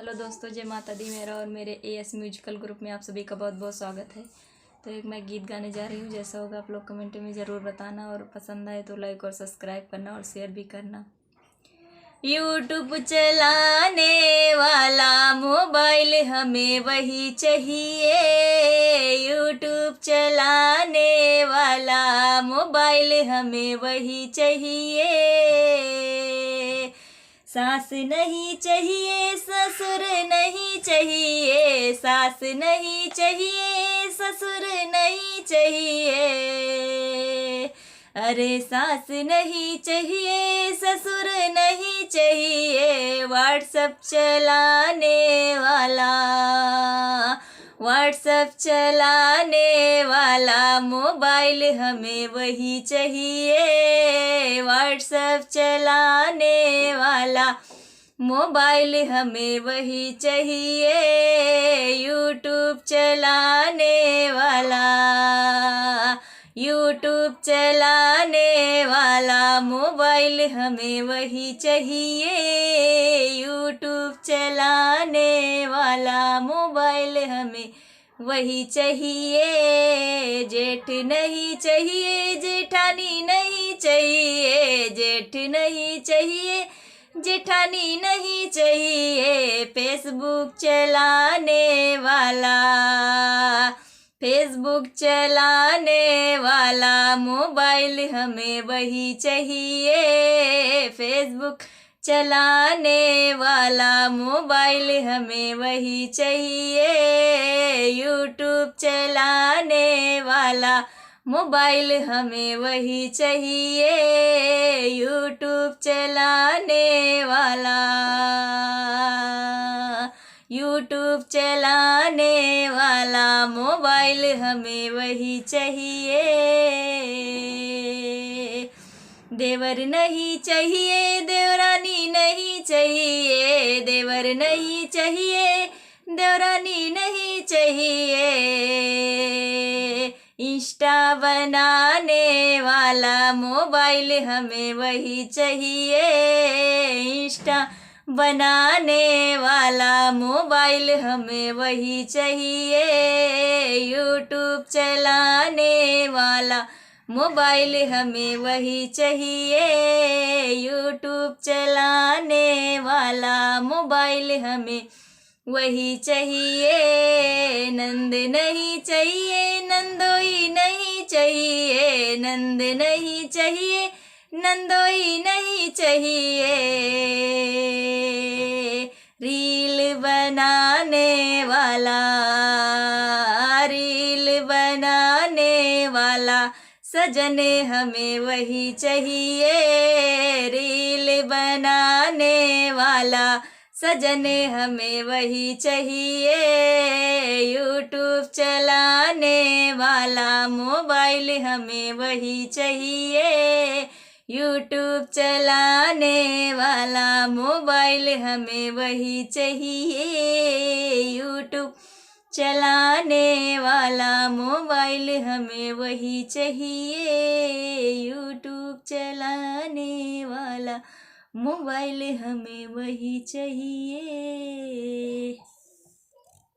Hello दोस्तों, जय माता दी। मेरा और मेरे एएस म्यूजिकल ग्रुप में आप सभी का बहुत बहुत स्वागत है। तो एक मैं गीत गाने जा रही हूँ। जैसा होगा आप लोग कमेंट में ज़रूर बताना, और पसंद आए तो लाइक और सब्सक्राइब करना और शेयर भी करना। यूट्यूब चलाने वाला मोबाइल हमें वही चाहिए। यूट्यूब चलाने वाला मोबाइल हमें वही चाहिए। सास नहीं चाहिए, ससुर नहीं चाहिए, सास नहीं चाहिए, ससुर नहीं चाहिए। अरे सास नहीं चाहिए, ससुर नहीं चाहिए। व्हाट्सएप चलाने वाला, व्हाट्सएप चलाने वाला मोबाइल हमें वही चाहिए। व्हाट्सएप चलाने वाला मोबाइल हमें वही चाहिए। यूट्यूब चलाने वाला, यूट्यूब चलाने वाला मोबाइल हमें वही चाहिए। यूट्यूब चलाने वाला मोबाइल हमें वही चाहिए। जेठ नहीं चाहिए, जेठानी नहीं चाहिए, जेठ नहीं चाहिए, जेठानी नहीं चाहिए। फेसबुक चलाने वाला, फेसबुक चलाने वाला मोबाइल हमें वही चाहिए। फेसबुक चलाने वाला मोबाइल हमें वही चाहिए। यूट्यूब चलाने वाला मोबाइल हमें वही चाहिए। यूट्यूब चलाने वाला, यूट्यूब चलाने वाला मोबाइल हमें वही चाहिए। देवर नहीं चाहिए, देवरानी नहीं चाहिए, देवर नहीं चाहिए, देवरानी नहीं चाहिए। इंस्टा बनाने वाला मोबाइल हमें वही चाहिए। इंस्टा बनाने वाला मोबाइल हमें वही चाहिए। यूट्यूब चलाने वाला मोबाइल हमें वही चाहिए। यूट्यूब चलाने वाला मोबाइल हमें वही चाहिए। नंद नहीं चाहिए, नंदोई नहीं चाहिए, नंद नहीं चाहिए, नंदोई नहीं चाहिए। रील बनाने वाला, रील बनाने वाला सजन हमें वही चाहिए। रील बनाने वाला सजन हमें वही चाहिए। यूट्यूब चलाने वाला मोबाइल हमें वही चाहिए। यूट्यूब चलाने वाला मोबाइल हमें वही चाहिए। यूट्यूब चलाने वाला मोबाइल हमें वही चाहिए। यूट्यूब चलाने वाला मोबाइल हमें वही चाहिए।